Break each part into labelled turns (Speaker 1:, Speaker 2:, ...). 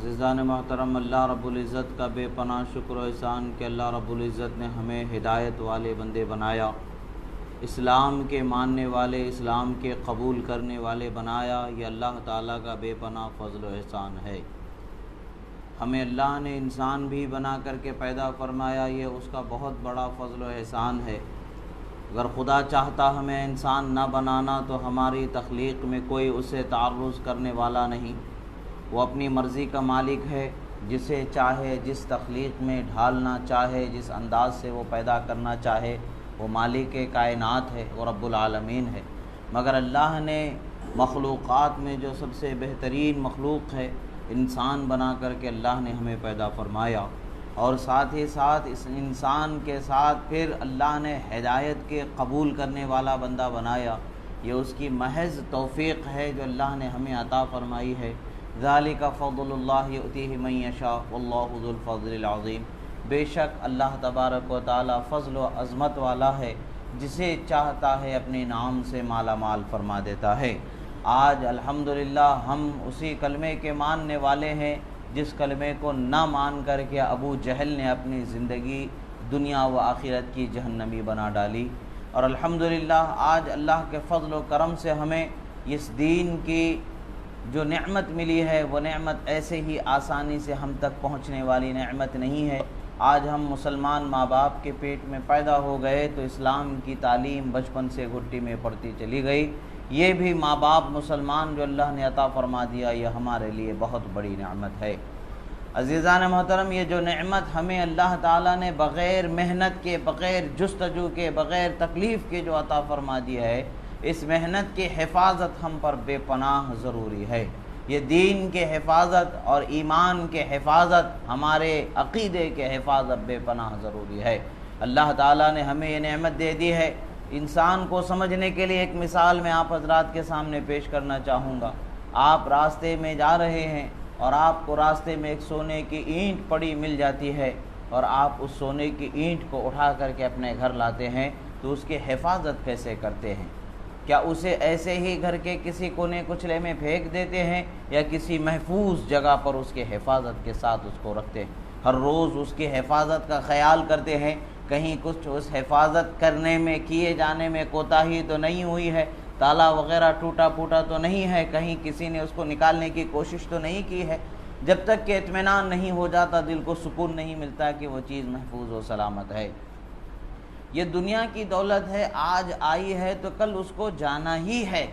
Speaker 1: عزیزان محترم، اللہ رب العزت کا بے پناہ شکر و احسان کہ اللہ رب العزت نے ہمیں ہدایت والے بندے بنایا، اسلام کے ماننے والے، اسلام کے قبول کرنے والے بنایا۔ یہ اللہ تعالیٰ کا بے پناہ فضل و احسان ہے۔ ہمیں اللہ نے انسان بھی بنا کر کے پیدا فرمایا، یہ اس کا بہت بڑا فضل و احسان ہے۔ اگر خدا چاہتا ہمیں انسان نہ بنانا تو ہماری تخلیق میں کوئی اسے تعرض کرنے والا نہیں۔ وہ اپنی مرضی کا مالک ہے، جسے چاہے جس تخلیق میں ڈھالنا چاہے، جس انداز سے وہ پیدا کرنا چاہے، وہ مالک کائنات ہے، وہ رب العالمین ہے۔ مگر اللہ نے مخلوقات میں جو سب سے بہترین مخلوق ہے، انسان بنا کر کے اللہ نے ہمیں پیدا فرمایا، اور ساتھ ہی ساتھ اس انسان کے ساتھ پھر اللہ نے ہدایت کے قبول کرنے والا بندہ بنایا۔ یہ اس کی محض توفیق ہے جو اللہ نے ہمیں عطا فرمائی ہے۔ ذالک فضل اللہ یؤتیہ من یشاء واللہ ذو الفضل العظیم۔ بے شک اللہ تبارک و تعالی فضل و عظمت والا ہے، جسے چاہتا ہے اپنے انعام سے مالا مال فرما دیتا ہے۔ آج الحمدللہ ہم اسی کلمے کے ماننے والے ہیں جس کلمے کو نہ مان کر کے ابو جہل نے اپنی زندگی دنیا و آخرت کی جہنمی بنا ڈالی، اور الحمدللہ آج اللہ کے فضل و کرم سے ہمیں اس دین کی جو نعمت ملی ہے، وہ نعمت ایسے ہی آسانی سے ہم تک پہنچنے والی نعمت نہیں ہے۔ آج ہم مسلمان ماں باپ کے پیٹ میں پیدا ہو گئے تو اسلام کی تعلیم بچپن سے گھٹی میں پڑتی چلی گئی۔ یہ بھی ماں باپ مسلمان جو اللہ نے عطا فرما دیا، یہ ہمارے لیے بہت بڑی نعمت ہے۔ عزیزان محترم، یہ جو نعمت ہمیں اللہ تعالیٰ نے بغیر محنت کے، بغیر جستجو کے، بغیر تکلیف کے جو عطا فرما دیا ہے، اس محنت کی حفاظت ہم پر بے پناہ ضروری ہے۔ یہ دین کے حفاظت اور ایمان کے حفاظت، ہمارے عقیدے کے حفاظت بے پناہ ضروری ہے۔ اللہ تعالیٰ نے ہمیں یہ نعمت دے دی ہے۔ انسان کو سمجھنے کے لیے ایک مثال میں آپ حضرات کے سامنے پیش کرنا چاہوں گا۔ آپ راستے میں جا رہے ہیں اور آپ کو راستے میں ایک سونے کی اینٹ پڑی مل جاتی ہے، اور آپ اس سونے کی اینٹ کو اٹھا کر کے اپنے گھر لاتے ہیں، تو اس کی حفاظت کیسے کرتے ہیں؟ کیا اسے ایسے ہی گھر کے کسی کونے کچلے میں پھینک دیتے ہیں، یا کسی محفوظ جگہ پر اس کے حفاظت کے ساتھ اس کو رکھتے ہیں؟ ہر روز اس کی حفاظت کا خیال کرتے ہیں، کہیں کچھ اس حفاظت کرنے میں، کیے جانے میں کوتاہی تو نہیں ہوئی ہے، تالا وغیرہ ٹوٹا پھوٹا تو نہیں ہے، کہیں کسی نے اس کو نکالنے کی کوشش تو نہیں کی ہے۔ جب تک کہ اطمینان نہیں ہو جاتا، دل کو سکون نہیں ملتا کہ وہ چیز محفوظ و سلامت ہے۔ یہ دنیا کی دولت ہے، آج آئی ہے تو کل اس کو جانا ہی ہے،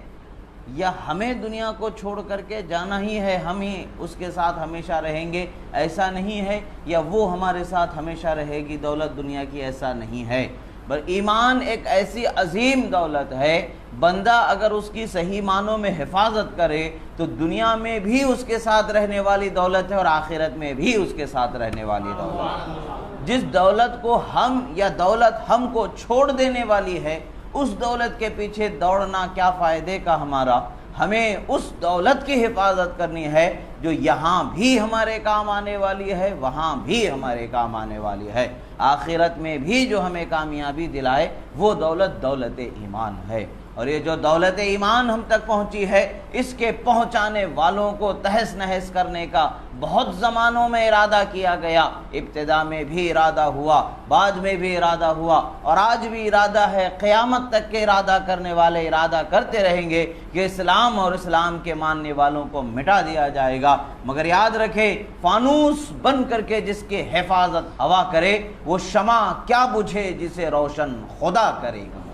Speaker 1: یا ہمیں دنیا کو چھوڑ کر کے جانا ہی ہے، ہم ہی اس کے ساتھ ہمیشہ رہیں گے، ایسا نہیں ہے، یا وہ ہمارے ساتھ ہمیشہ رہے گی۔ دولت دنیا کی ایسا نہیں ہے، بل ایمان ایک ایسی عظیم دولت ہے، بندہ اگر اس کی صحیح معنوں میں حفاظت کرے تو دنیا میں بھی اس کے ساتھ رہنے والی دولت ہے، اور آخرت میں بھی اس کے ساتھ رہنے والی دولت ہے۔ جس دولت کو ہم، یا دولت ہم کو چھوڑ دینے والی ہے، اس دولت کے پیچھے دوڑنا کیا فائدے کا ہمارا؟ ہمیں اس دولت کی حفاظت کرنی ہے جو یہاں بھی ہمارے کام آنے والی ہے، وہاں بھی ہمارے کام آنے والی ہے، آخرت میں بھی جو ہمیں کامیابی دلائے، وہ دولت دولت ایمان ہے۔ اور یہ جو دولت ایمان ہم تک پہنچی ہے، اس کے پہنچانے والوں کو تہس نہس کرنے کا بہت زمانوں میں ارادہ کیا گیا۔ ابتدا میں بھی ارادہ ہوا، بعد میں بھی ارادہ ہوا، اور آج بھی ارادہ ہے، قیامت تک کے ارادہ کرنے والے ارادہ کرتے رہیں گے کہ اسلام اور اسلام کے ماننے والوں کو مٹا دیا جائے گا۔ مگر یاد رکھے، فانوس بن کر کے جس کی حفاظت ہوا کرے، وہ شمع کیا بجھے جسے روشن خدا کرے گا۔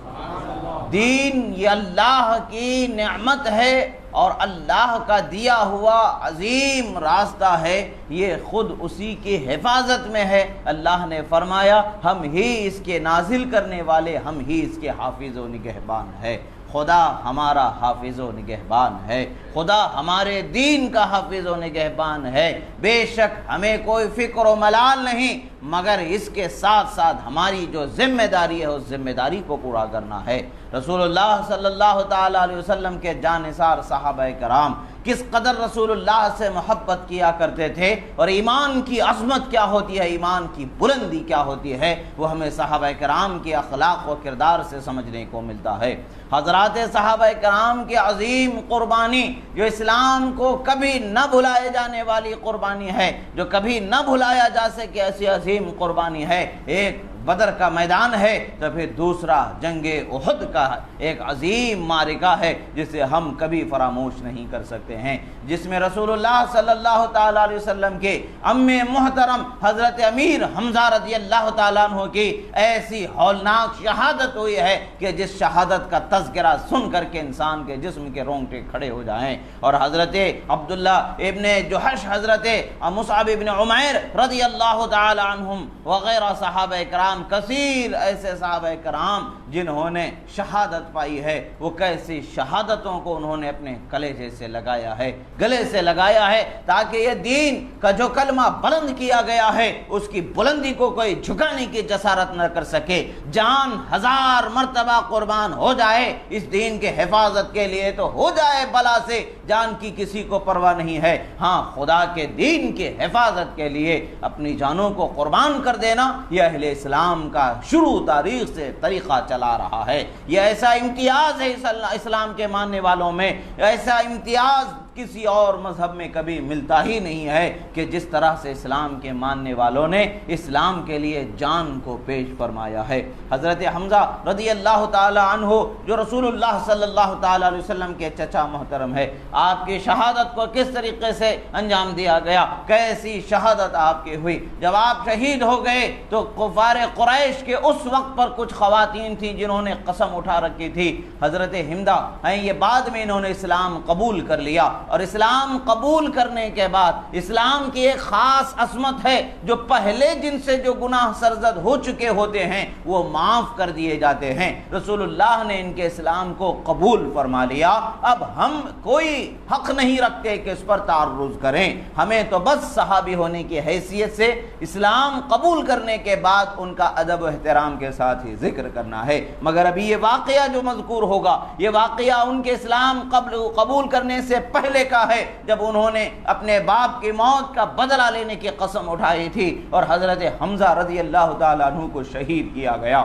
Speaker 1: دین یہ اللہ کی نعمت ہے، اور اللہ کا دیا ہوا عظیم راستہ ہے، یہ خود اسی کی حفاظت میں ہے۔ اللہ نے فرمایا، ہم ہی اس کے نازل کرنے والے، ہم ہی اس کے حافظ و نگہبان ہے۔ خدا ہمارا حافظ و نگہبان ہے، خدا ہمارے دین کا حافظ و نگہبان ہے۔ بے شک ہمیں کوئی فکر و ملال نہیں، مگر اس کے ساتھ ساتھ ہماری جو ذمہ داری ہے، اس ذمہ داری کو پورا کرنا ہے۔ رسول اللہ صلی اللہ تعالی علیہ وسلم کے جانثار صحابہ کرام کس قدر رسول اللہ سے محبت کیا کرتے تھے اور ایمان کی عظمت کیا ہوتی ہے، ایمان کی بلندی کیا ہوتی ہے، وہ ہمیں صحابہ کرام کے اخلاق و کردار سے سمجھنے کو ملتا ہے۔ حضرات صحابہ کرام کی عظیم قربانی جو اسلام کو کبھی نہ بھلائے جانے والی قربانی ہے، جو کبھی نہ بھلایا جا سکے ایسی عظیم قربانی ہے، ایک بدر کا میدان ہے تو پھر دوسرا جنگ احد کا ایک عظیم معرکہ ہے جسے ہم کبھی فراموش نہیں کر سکتے ہیں، جس میں رسول اللہ صلی اللہ تعالیٰ علیہ وسلم کے ام محترم حضرت امیر حمزہ رضی اللہ تعالیٰ عنہ کی ایسی ہولناک شہادت ہوئی ہے کہ جس شہادت کا تذکرہ سن کر کے انسان کے جسم کے رونگٹے کھڑے ہو جائیں، اور حضرت عبداللہ ابن جحش، حضرت مصعب ابن عمیر رضی اللہ تعالیٰ عنہم وغیرہ صحابہ کرام، کثیر ایسے صحابہ کرام جنہوں نے شہادت پائی ہے، وہ کیسی شہادتوں کو انہوں نے اپنے کلیجے سے لگایا ہے، گلے سے لگایا ہے، تاکہ یہ دین کا جو کلمہ بلند کیا گیا ہے اس کی بلندی کو کوئی جھکانے کی جسارت نہ کر سکے، جان 1000 مرتبہ قربان ہو جائے اس دین کے حفاظت کے لیے تو ہو جائے، بلا سے جان کی کسی کو پرواہ نہیں ہے، ہاں خدا کے دین کے حفاظت کے لیے اپنی جانوں کو قربان کر دینا یہ اہل اسلام کا شروع تاریخ سے طریقہ چلا رہا ہے۔ یہ ایسا امتیاز ہے اسلام کے ماننے والوں میں، ایسا امتیاز کسی اور مذہب میں کبھی ملتا ہی نہیں ہے کہ جس طرح سے اسلام کے ماننے والوں نے اسلام کے لیے جان کو پیش فرمایا ہے۔ حضرت حمزہ رضی اللہ تعالی عنہ جو رسول اللہ صلی اللہ تعالی علیہ وسلم کے چچا محترم ہے، آپ کی شہادت کو کس طریقے سے انجام دیا گیا، کیسی شہادت آپ کی ہوئی۔ جب آپ شہید ہو گئے تو کفار قریش کے اس وقت پر کچھ خواتین تھیں جنہوں نے قسم اٹھا رکھی تھی، حضرت ہندہ ہیں، یہ بعد میں انہوں نے اسلام قبول کر لیا، اور اسلام قبول کرنے کے بعد اسلام کی ایک خاص عصمت ہے، جو پہلے جن سے جو گناہ سرزد ہو چکے ہوتے ہیں وہ معاف کر دیے جاتے ہیں۔ رسول اللہ نے ان کے اسلام کو قبول فرما لیا، اب ہم کوئی حق نہیں رکھتے کہ اس پر تعرض کریں، ہمیں تو بس صحابی ہونے کی حیثیت سے اسلام قبول کرنے کے بعد ان کا ادب و احترام کے ساتھ ہی ذکر کرنا ہے۔ مگر ابھی یہ واقعہ جو مذکور ہوگا یہ واقعہ ان کے اسلام قبول کرنے سے پہلے کا ہے، جب انہوں نے اپنے باپ کی موت کا بدلہ لینے کی قسم اٹھائی تھی اور حضرت حمزہ رضی اللہ تعالیٰ عنہ کو شہید کیا گیا۔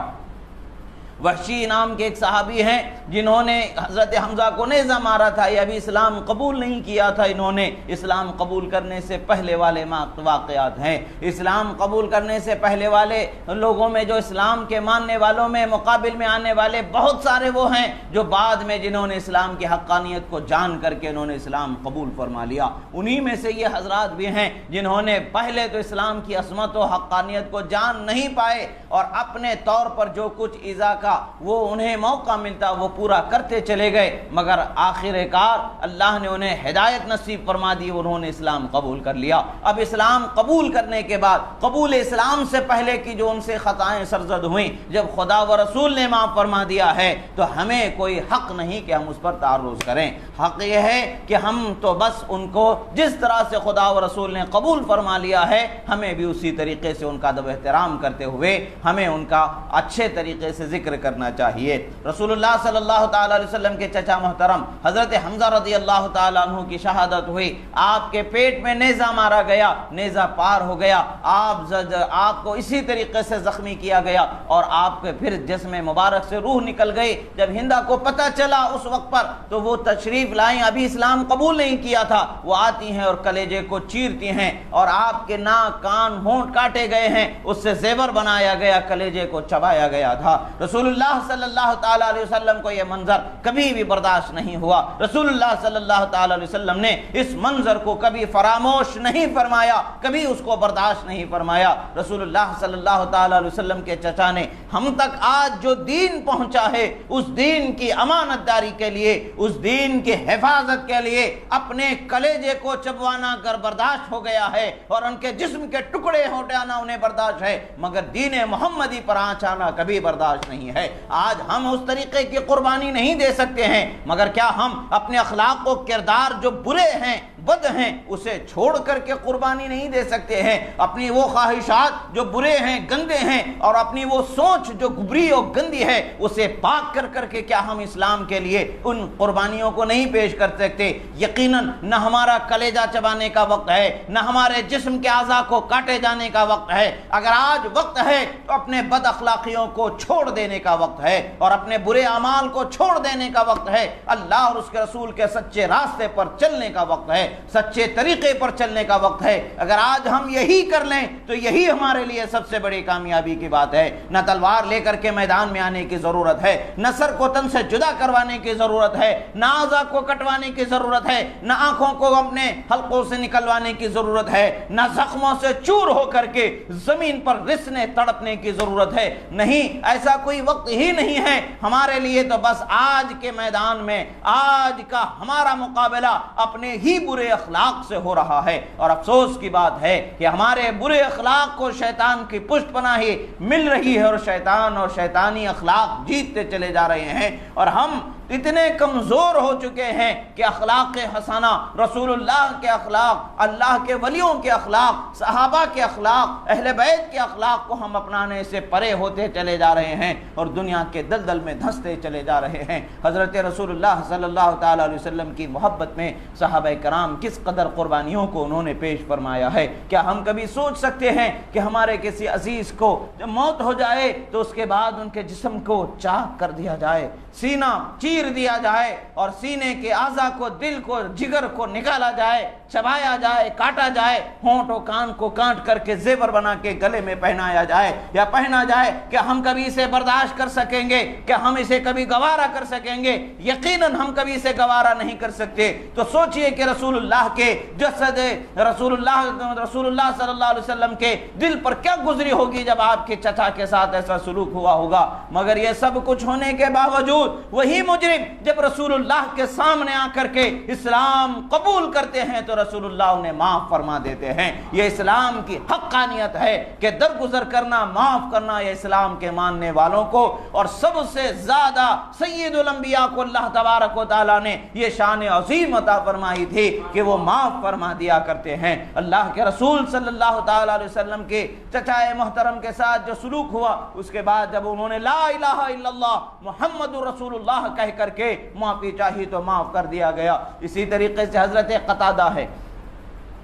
Speaker 1: وحشی نام کے ایک صحابی ہیں جنہوں نے حضرت حمزہ کو نیزہ مارا تھا، یہ ابھی اسلام قبول نہیں کیا تھا، انہوں نے اسلام قبول کرنے سے پہلے والے واقعات ہیں۔ اسلام قبول کرنے سے پہلے والے لوگوں میں جو اسلام کے ماننے والوں میں مقابل میں آنے والے بہت سارے وہ ہیں جو بعد میں جنہوں نے اسلام کی حقانیت کو جان کر کے انہوں نے اسلام قبول فرما لیا، انہی میں سے یہ حضرات بھی ہیں جنہوں نے پہلے تو اسلام کی عظمت و حقانیت کو جان نہیں پائے اور اپنے طور پر جو کچھ ایذا کا وہ انہیں موقع ملتا وہ پورا کرتے چلے گئے، مگر آخر کار اللہ نے انہیں ہدایت نصیب فرما دی، انہوں نے اسلام قبول کر لیا۔ اب اسلام قبول کرنے کے بعد قبول اسلام سے پہلے کی جو ان سے خطائیں سرزد ہوئیں جب خدا و رسول نے معاف فرما دیا ہے تو ہمیں کوئی حق نہیں کہ ہم اس پر تعرض کریں۔ حق یہ ہے کہ ہم تو بس ان کو جس طرح سے خدا و رسول نے قبول فرما لیا ہے ہمیں بھی اسی طریقے سے ان کا ادب احترام کرتے ہوئے ہمیں ان کا اچھے طریقے سے ذکر کرنا چاہیے۔ رسول اللہ صلی اللہ تعالی علیہ وسلم کے چچا محترم حضرت حمزہ رضی اللہ تعالیٰ عنہ کی شہادت ہوئی، آپ کے پیٹ میں نیزہ مارا گیا، نیزہ پار ہو گیا، آپ کو اسی طریقے سے زخمی کیا گیا اور آپ کے پھر جسم مبارک سے روح نکل گئی۔ جب ہندہ کو پتہ چلا اس وقت پر تو وہ تشریف لائیں، ابھی اسلام قبول نہیں کیا تھا، وہ آتی ہیں اور کلیجے کو چیرتی ہیں اور آپ کے ناک کان ہونٹ کاٹے گئے ہیں، اس سے زیور بنایا گیا، کلیجے کو چبایا گیا تھا۔ رسول اللہ صلی اللہ تعالی علیہ وسلم کو یہ منظر کبھی بھی برداشت نہیں ہوا، رسول اللہ صلی اللہ تعالی علیہ وسلم نے اس منظر کو کبھی فراموش نہیں فرمایا، کبھی اس کو برداشت نہیں فرمایا۔ رسول اللہ صلی اللہ تعالی علیہ وسلم کے چچا نے ہم تک آج جو دین پہنچا ہے اس دین کی امانت داری کے لیے، اس دین کی حفاظت کے لیے اپنے کلیجے کو چبوانا کر برداشت ہو گیا ہے اور ان کے جسم کے ٹکڑے ہٹانا انہیں برداشت ہے، مگر دین محمدی پر آنچ آنا کبھی برداشت نہیں ہے۔ آج ہم اس طریقے کی قربانی نہیں دے سکتے ہیں، مگر کیا ہم اپنے اخلاق و کردار جو برے ہیں بد ہیں اسے چھوڑ کر کے قربانی نہیں دے سکتے ہیں، اپنی وہ خواہشات جو برے ہیں، گندے ہیں، اور اپنی وہ سوچ جو بری اور گندی ہے اسے پاک کر کر کے کیا ہم اسلام کے لیے ان قربانیوں کو نہیں پیش کر سکتے؟ یقیناً نہ ہمارا کلیجہ چبانے کا وقت ہے، نہ ہمارے جسم کے اعضاء کو کاٹے جانے کا وقت ہے۔ اگر آج وقت ہے تو اپنے بد اخلاقیوں کو چھوڑ دینے کا وقت ہے اور اپنے برے اعمال کو چھوڑ دینے کا وقت ہے، اللہ اور اس کے رسول کے سچے راستے پر چلنے کا وقت ہے، سچے طریقے پر چلنے کا وقت ہے۔ اگر آج ہم یہی کر لیں تو یہی ہمارے لیے سب سے بڑی کامیابی کی بات ہے۔ نہ تلوار لے کر کے میدان میں آنے کی ضرورت ہے، نہ سر کو تن سے جدا کروانے کی ضرورت ہے، نہ اعضاء کو کٹوانے کی ضرورت ہے، نہ آنکھوں کو اپنے حلقوں سے نکلوانے کی ضرورت ہے، نہ زخموں سے چور ہو کر کے زمین پر رسنے تڑپنے کی ضرورت ہے۔ نہیں، ایسا کوئی وقت ہی نہیں ہے ہمارے لیے۔ تو بس آج کے میدان میں آج کا ہمارا مقابلہ اپنے ہی برے اخلاق سے ہو رہا ہے، اور افسوس کی بات ہے کہ ہمارے برے اخلاق کو شیطان کی پشت پناہی مل رہی ہے، اور شیطان اور شیطانی اخلاق جیتتے چلے جا رہے ہیں، اور ہم اتنے کمزور ہو چکے ہیں کہ اخلاق حسنہ، رسول اللہ کے اخلاق، اللہ کے ولیوں کے اخلاق، صحابہ کے اخلاق، اہل بیت کے اخلاق کو ہم اپنانے سے پرے ہوتے چلے جا رہے ہیں اور دنیا کے دلدل میں دھنستے چلے جا رہے ہیں۔ حضرت رسول اللہ صلی اللہ تعالی علیہ وسلم کی محبت میں صحابہ کرام کس قدر قربانیوں کو انہوں نے پیش فرمایا ہے۔ کیا ہم کبھی سوچ سکتے ہیں کہ ہمارے کسی عزیز کو جب موت ہو جائے تو اس کے بعد ان کے جسم کو چاک کر دیا جائے، سینہ چیر دیا جائے، اور سینے کے اعضاء کو، دل کو، جگر کو نکالا جائے، چبایا جائے، کاٹا جائے، ہونٹ و کان کو کاٹ کر کے زیور بنا کے گلے میں پہنایا جائے یا پہنا جائے؟ کیا ہم کبھی اسے برداشت کر سکیں گے؟ کیا ہم اسے کبھی گوارا کر سکیں گے؟ یقیناً ہم کبھی اسے گوارا نہیں کر سکتے۔ تو سوچئے کہ رسول اللہ کے جسد، رسول اللہ صلی اللہ علیہ وسلم کے دل پر کیا گزری ہوگی جب آپ کے چچا کے ساتھ ایسا سلوک ہوا ہوگا۔ مگر یہ سب کچھ ہونے کے باوجود وہی مجرم جب رسول اللہ کے سامنے آ کر کے اسلام قبول کرتے ہیں تو رسول اللہ انہیں معاف فرما دیتے ہیں۔ یہ اسلام کی حقانیت ہے کہ درگزر کرنا، معاف کرنا، یہ اسلام کے ماننے والوں کو، اور سب سے زیادہ سید الانبیاء کو اللہ تبارک و تعالیٰ نے یہ شان عظیم عطا فرمائی تھی کہ وہ معاف فرما دیا کرتے ہیں۔ اللہ کے رسول صلی اللہ تعالی علیہ وسلم کے چچائے محترم کے ساتھ جو سلوک ہوا، اس کے بعد جب انہوں نے لا الہ الا اللہ محمد رسول اللہ کہہ کر کے معافی چاہی تو معاف کر دیا گیا۔ اسی طریقے سے حضرت قتادہ ہے،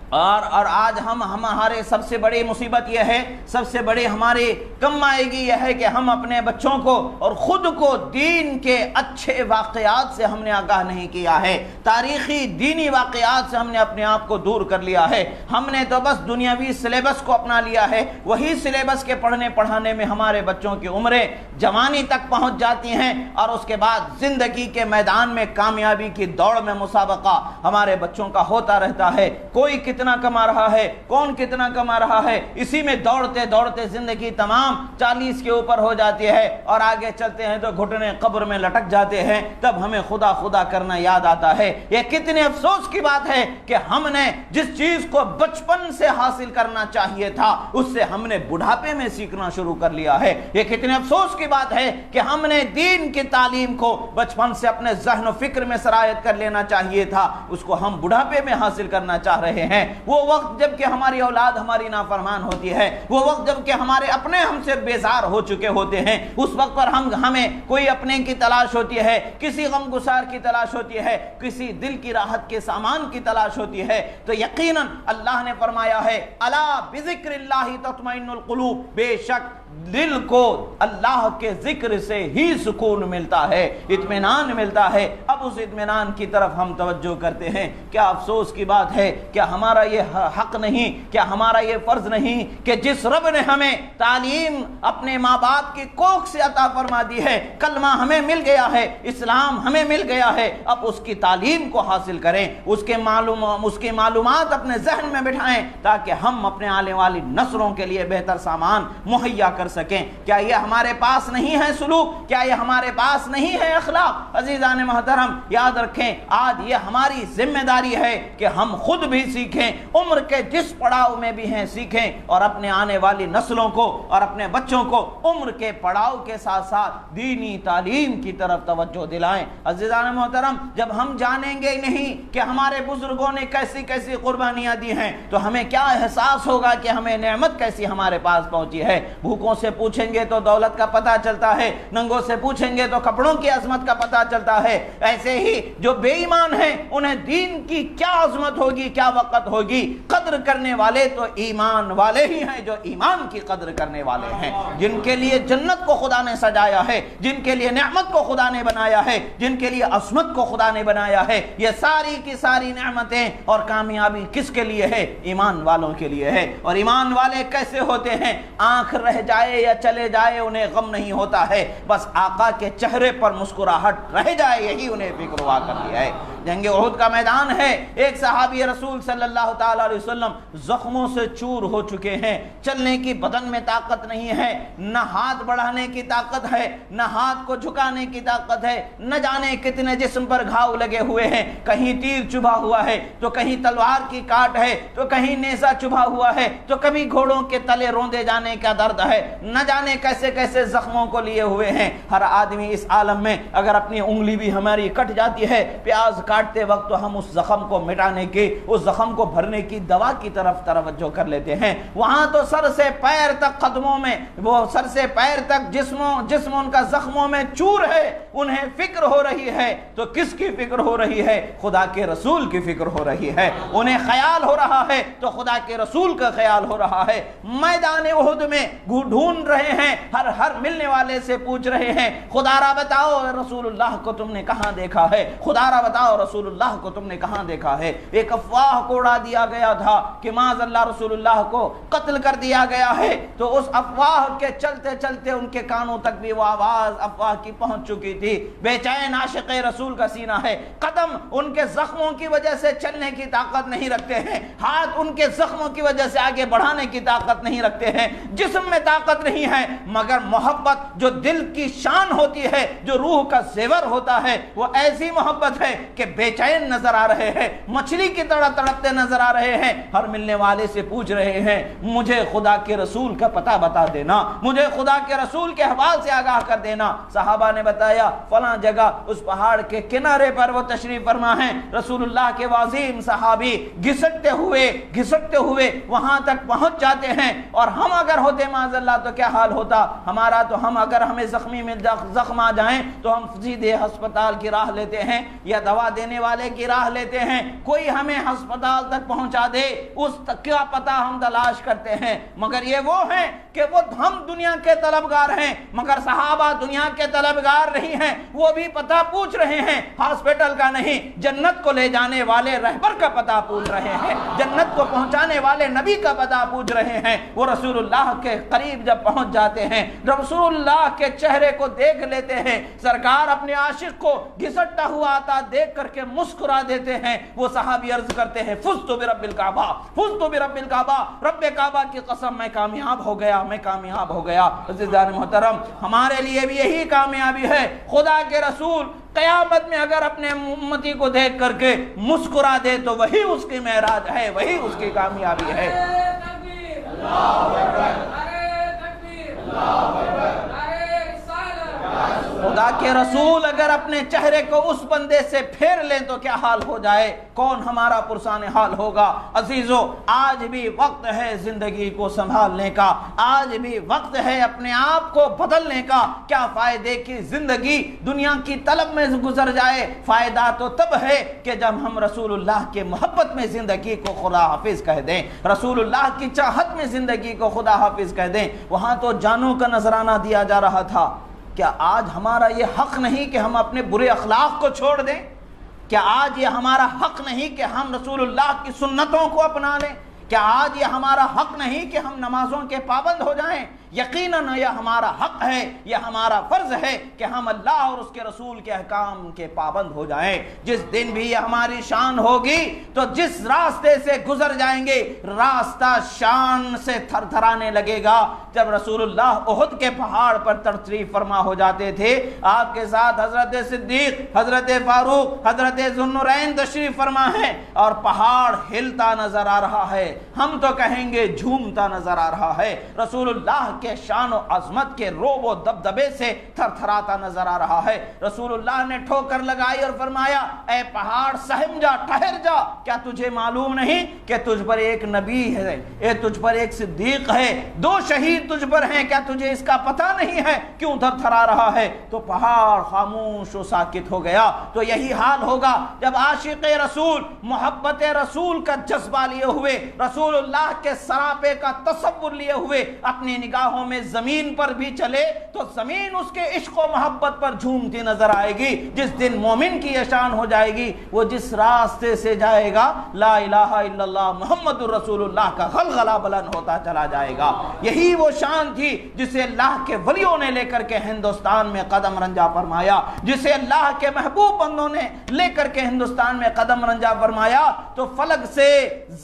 Speaker 1: اور آج ہمارے سب سے بڑی مصیبت یہ ہے، سب سے بڑی ہماری کم آئے گی یہ ہے کہ ہم اپنے بچوں کو اور خود کو دین کے اچھے واقعات سے ہم نے آگاہ نہیں کیا ہے، تاریخی دینی واقعات سے ہم نے اپنے آپ کو دور کر لیا ہے۔ ہم نے تو بس دنیاوی سلیبس کو اپنا لیا ہے، وہی سلیبس کے پڑھنے پڑھانے میں ہمارے بچوں کی عمریں جوانی تک پہنچ جاتی ہیں، اور اس کے بعد زندگی کے میدان میں کامیابی کی دوڑ میں مسابقہ ہمارے بچوں کا ہوتا رہتا ہے۔ کوئی کتنا کما رہا ہے، کون کتنا کما رہا ہے، اسی میں دوڑتے دوڑتے زندگی تمام 40 کے اوپر ہو جاتی ہے، اور آگے چلتے ہیں تو گھٹنے قبر میں لٹک جاتے ہیں، تب ہمیں خدا خدا کرنا یاد آتا ہے۔ یہ کتنے افسوس کی بات ہے کہ ہم نے جس چیز کو بچپن سے حاصل کرنا چاہیے تھا اس سے ہم نے بڑھاپے میں سیکھنا شروع کر لیا ہے۔ یہ کتنے افسوس کی بات ہے کہ ہم نے دین کی تعلیم کو بچپن سے اپنے ذہن و فکر میں سرایت کر لینا چاہیے تھا، اس کو ہم بڑھاپے میں حاصل کرنا چاہ رہے ہیں۔ وہ وقت جب کہ ہماری اولاد ہماری نافرمان ہوتی ہے، وہ وقت جب کہ ہمارے اپنے ہم سے بیزار ہو چکے ہوتے ہیں، اس وقت پر ہمیں کوئی اپنے کی تلاش ہوتی ہے، کسی غم گسار کی تلاش ہوتی ہے، کسی دل کی راحت کے سامان کی تلاش ہوتی ہے، تو یقیناً اللہ نے فرمایا ہے الا بذکر اللہ تطمئن القلوب، بے شک دل کو اللہ کے ذکر سے ہی سکون ملتا ہے، اطمینان ملتا ہے۔ اب اس اطمینان کی طرف ہم توجہ کرتے ہیں۔ کیا افسوس کی بات ہے، کیا ہمارا یہ حق نہیں، کیا ہمارا یہ فرض نہیں کہ جس رب نے ہمیں تعلیم اپنے ماں باپ کی کوکھ سے عطا فرما دی ہے، کلمہ ہمیں مل گیا ہے، اسلام ہمیں مل گیا ہے، اب اس کی تعلیم کو حاصل کریں، اس کی معلومات اپنے ذہن میں بٹھائیں، تاکہ ہم اپنے آنے والی نسلوں کے لیے بہتر سامان مہیا کر سکیں۔ کیا یہ ہمارے پاس نہیں ہے سلوک؟ کیا یہ ہمارے پاس نہیں ہے اخلاق؟ عزیزان محترم یاد رکھیں، آج یہ ہماری ذمہ داری ہے کہ ہم خود بھی سیکھیں، عمر کے جس پڑاؤ میں بھی ہیں سیکھیں، اور اپنے آنے والی نسلوں کو اور اپنے بچوں کو عمر کے پڑاؤ کے ساتھ ساتھ دینی تعلیم کی طرف توجہ دلائیں۔ عزیزان محترم جب ہم جانیں گے نہیں کہ ہمارے بزرگوں نے کیسی کیسی قربانیاں دی ہیں تو ہمیں کیا احساس ہوگا کہ ہمیں نعمت کیسی ہمارے پاس پہنچی ہے۔ بھوکوں سے پوچھیں گے تو دولت کا پتہ چلتا ہے، ننگوں سے پوچھیں گے تو کپڑوں کی عظمت کا پتہ چلتا ہے۔ ایسے ہی جو بے ایمان ہیں انہیں دین کی کیا عظمت ہوگی، کیا وقت ہوگی۔ قدر کرنے والے تو ایمان والے ہی ہیں، جو ایمان کی قدر کرنے والے ہیں، جن کے لیے جنت کو خدا نے سجایا ہے، جن کے لیے نعمت کو خدا نے بنایا ہے، جن کے لیے عظمت کو خدا نے بنایا ہے۔ یہ ساری کی ساری نعمتیں اور کامیابی کس کے لیے ہے؟ ایمان والوں کے لیے ہے۔ اور ایمان والے کیسے ہوتے ہیں؟ آنکھ رہ جائے یا چلے جائے انہیں غم نہیں ہوتا ہے، بس آقا کے چہرے پر مسکراہٹ رہ جائے یہی انہیں فکر ہوا کرتی ہے۔ جنگ احد کا میدان ہے، ایک صحابی رسول صلی اللہ تعالی علیہ وسلم زخموں سے چور ہو چکے ہیں، چلنے کی بدن میں طاقت نہیں ہے، نہ ہاتھ بڑھانے کی طاقت ہے، نہ ہاتھ کو جھکانے کی طاقت ہے، نہ جانے کتنے جسم پر گھاؤ لگے ہوئے ہیں، کہیں تیر چبھا ہوا ہے تو کہیں تلوار کی کاٹ ہے تو کہیں نیزہ چبھا ہوا ہے تو کبھی گھوڑوں کے تلے روندے جانے کا درد ہے، نہ جانے کیسے کیسے زخموں کو لیے ہوئے ہیں۔ ہر آدمی اس عالم میں اگر اپنی انگلی بھی ہماری کٹ جاتی ہے پیاز کاٹتے وقت تو ہم اس زخم کو مٹانے کی، اس زخم کو بھرنے کی دوا کی طرف توجہ کر لیتے ہیں۔ وہاں تو سر سے پیر تک قدموں میں، وہ سر سے پیر تک جسم ان کا زخموں میں چور ہے، انہیں فکر ہو رہی ہے تو کس کی فکر ہو رہی ہے؟ خدا کے رسول کی فکر ہو رہی ہے۔ انہیں خیال ہو رہا ہے تو خدا کے رسول کا خیال ہو رہا ہے۔ میدان احد میں ڈھونڈ رہے ہیں، ہر ملنے والے سے پوچھ رہے ہیں، خدا را بتاؤ رسول اللہ کو تم نے کہاں دیکھا ہے؟ خدا را بتاؤ رسول اللہ کو تم نے کہاں دیکھا ہے؟ ایک افواہ کو اڑا دیا گیا تھا کہ معاذ اللہ رسول اللہ کو قتل کر دیا گیا ہے، تو اس افواہ کے چلتے چلتے ان کے کانوں تک بھی وہ آواز افواہ کی پہنچ چکی تھی۔ بے چین عاشق رسول کا سینہ ہے، قدم ان کے زخموں کی وجہ سے چلنے کی طاقت نہیں رکھتے ہیں، ہاتھ ان کے زخموں کی وجہ سے آگے بڑھانے کی طاقت نہیں رکھتے ہیں، جسم میں طاقت نہیں ہے، مگر محبت جو دل کی شان ہوتی ہے، جو روح کا زیور ہوتا ہے، وہ ایسی محبت ہے کہ بے چین نظر آ رہے ہیں، مچھلی کی طرح تڑپتے نظر آ رہے ہیں۔ ہر ملنے والے سے پوچھ رہے ہیں مجھے خدا کے رسول کا پتہ بتا دینا، مجھے خدا کے رسول کے حوال سے آگاہ کر دینا۔ صحابہ نے بتایا فلاں جگہ اس پہاڑ کے کنارے پر وہ تشریف فرما ہیں۔ رسول اللہ کے عظیم صحابی گھسٹتے ہوئے وہاں تک پہنچ جاتے ہیں، اور ہم اگر ہوتے معاذ اللہ تو کیا حال ہوتا ہمارا؟ تو ہم اگر ہمیں زخم آ جائیں تو ہم سیدھے ہسپتال کی راہ لیتے ہیں یا دوا دینے والے کی راہ لیتے ہیں، کوئی ہمیں ہسپتال تک پہنچا دے اس تک کیا پتہ ہم تلاش کرتے ہیں۔ مگر یہ وہ ہیں کہ وہ ہم دنیا کے طلبگار ہیں، مگر صحابہ دنیا کے طلبگار نہیں ہیں، وہ بھی پتہ پوچھ رہے ہیں، ہاسپٹل کا نہیں، جنت کو لے جانے والے رہبر کا پتہ پوچھ رہے ہیں، جنت کو پہنچانے والے نبی کا پتہ پوچھ رہے ہیں۔ وہ رسول اللہ کے قریب جب پہنچ جاتے ہیں، رسول اللہ کے چہرے کو دیکھ لیتے ہیں، سرکار اپنے عاشق کو گھسٹتا ہوا آتا دیکھ کر کے مسکرا دیتے ہیں۔ وہ صحابی عرض کرتے ہیں فزت برب الکعبہ، فزت برب الکعبہ، رب کعبہ کی قسم میں کامیاب ہو گیا، میں کامیاب ہو گیا۔ عزیزان محترم ہمارے لیے بھی یہی کامیابی ہے۔ خدا کے رسول قیامت میں اگر اپنے امتی کو دیکھ کر کے مسکرا دے تو وہی اس کی معراج ہے، وہی اس کی کامیابی ہے۔ خدا کے رسول اگر اپنے چہرے کو اس بندے سے پھیر لیں تو کیا حال ہو جائے؟ کون ہمارا پرسان حال ہوگا؟ عزیزو آج بھی وقت ہے زندگی کو سنبھالنے کا، آج بھی وقت ہے اپنے آپ کو بدلنے کا۔ کیا فائدے کی زندگی دنیا کی طلب میں گزر جائے؟ فائدہ تو تب ہے کہ جب ہم رسول اللہ کے محبت میں زندگی کو خدا حافظ کہہ دیں، رسول اللہ کی چاہت میں زندگی کو خدا حافظ کہہ دیں۔ وہاں تو جانوں کا نذرانہ دیا جا رہا تھا، کیا آج ہمارا یہ حق نہیں کہ ہم اپنے برے اخلاق کو چھوڑ دیں؟ کیا آج یہ ہمارا حق نہیں کہ ہم رسول اللہ کی سنتوں کو اپنا لیں؟
Speaker 2: کیا آج یہ ہمارا حق نہیں کہ ہم نمازوں کے پابند ہو جائیں؟ یقیناً یہ ہمارا حق ہے، یہ ہمارا فرض ہے کہ ہم اللہ اور اس کے رسول کے احکام کے پابند ہو جائیں۔ جس دن بھی یہ ہماری شان ہوگی تو جس راستے سے گزر جائیں گے راستہ شان سے تھر تھرانے لگے گا۔ جب رسول اللہ احد کے پہاڑ پر تشریف فرما ہو جاتے تھے، آپ کے ساتھ حضرت صدیق، حضرت فاروق، حضرت ذوالنورین تشریف فرما ہے، اور پہاڑ ہلتا نظر آ رہا ہے، ہم تو کہیں گے جھومتا نظر آ رہا ہے، رسول اللہ کے شان و عظمت کے روب و دبدبے سے تھر تھراتا نظر آ رہا ہے۔ رسول اللہ نے ٹھوکر لگائی اور فرمایا، اے پہاڑ سہم جا، ٹھہر جا، کیا تجھے معلوم نہیں کہ تجھ پر ایک نبی ہے، تجھ پر ایک صدیق ہے، 2 شہید تجھ پر ہیں، کیا تجھے اس کا پتہ نہیں ہے؟ کیوں تھر تھرا رہا ہے؟ تو پہاڑ خاموش و ساکت ہو گیا۔ تو یہی حال ہوگا جب عاشق رسول، محبت رسول کا جذبہ لیے ہوئے، رسول اللہ کے سراپے کا تصور لیے ہوئے اپنی نگاہوں میں زمین پر بھی چلے تو زمین اس کے عشق و محبت پر جھومتی نظر آئے گی۔ جس دن مومن کی یہ شان ہو جائے گی، وہ جس راستے سے جائے گا لا الہ الا اللہ محمد الرسول اللہ کا غلغلہ بلند ہوتا چلا جائے گا۔ یہی وہ شان تھی جسے اللہ کے ولیوں نے لے کر کے ہندوستان میں قدم رنجا فرمایا، جسے اللہ کے محبوب بندوں نے لے کر کے ہندوستان میں قدم رنجا فرمایا تو فلک سے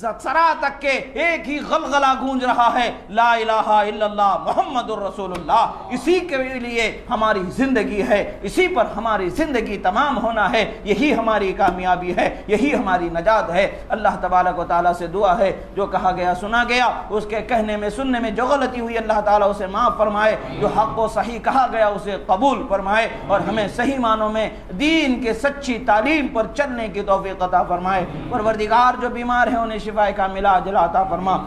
Speaker 2: سرا تک کے ایک ہی غلغلہ گونج رہا ہے، لا الہ الا اللہ محمد الرسول اللہ۔ اسی کے لیے ہماری زندگی ہے، اسی پر ہماری زندگی تمام ہونا ہے، یہی ہماری کامیابی ہے، یہی ہماری نجات ہے۔ اللہ تبارک و تعالیٰ سے دعا ہے جو کہا گیا سنا گیا، اس کے کہنے میں سننے میں جو غلطی ہوئی اللہ تعالیٰ اسے معاف فرمائے، جو حق و صحیح کہا گیا اسے قبول فرمائے، اور ہمیں صحیح معنوں میں دین کے سچی تعلیم پر چلنے کی توفیق عطا فرمائے۔ پروردگار جو بیمار ہیں انہیں شفا کاملہ عاجلہ عطا فرما،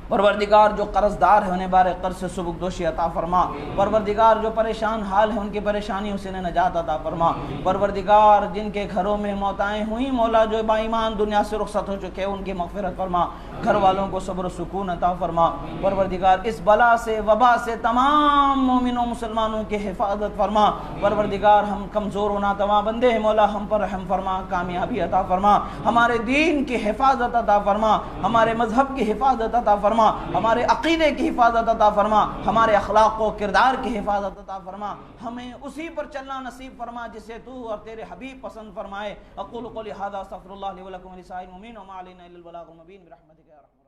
Speaker 2: پروردگار جو قرض دار ہے انہیں بار قرض سے سبک دوشی عطا فرما، پروردگار جو پریشان حال ہے ان کی پریشانیوں سے انہیں نجات عطا فرما، پروردگار جن کے گھروں میں موتائیں ہوئیں مولا جو با ایمان دنیا سے رخصت ہو چکے ان کی مغفرت فرما، گھر والوں کو صبر و سکون عطا فرما، پروردگار اس بلا سے وبا سے تمام مومنوں مسلمانوں کی حفاظت فرما، پروردگار ہم کمزور و ناتواں بندے ہیں مولا ہم پر رحم فرما، کامیابی عطا فرما، ہمارے دین کی حفاظت عطا فرما، ہمارے مذہب کی حفاظت عطا فرما، ہمارے عقیدے کی حفاظت عطا فرما، ہمارے اخلاق و کردار کی حفاظت عطا فرما، ہمیں اسی پر چلنا نصیب فرما جسے تو اور تیرے حبیب پسند فرمائے۔ اقول قولی ھذا استغفر اللہ لی ولکم ولسائر المؤمنین وما علینا الا البلاغ المبین برحمتک یا رحمن۔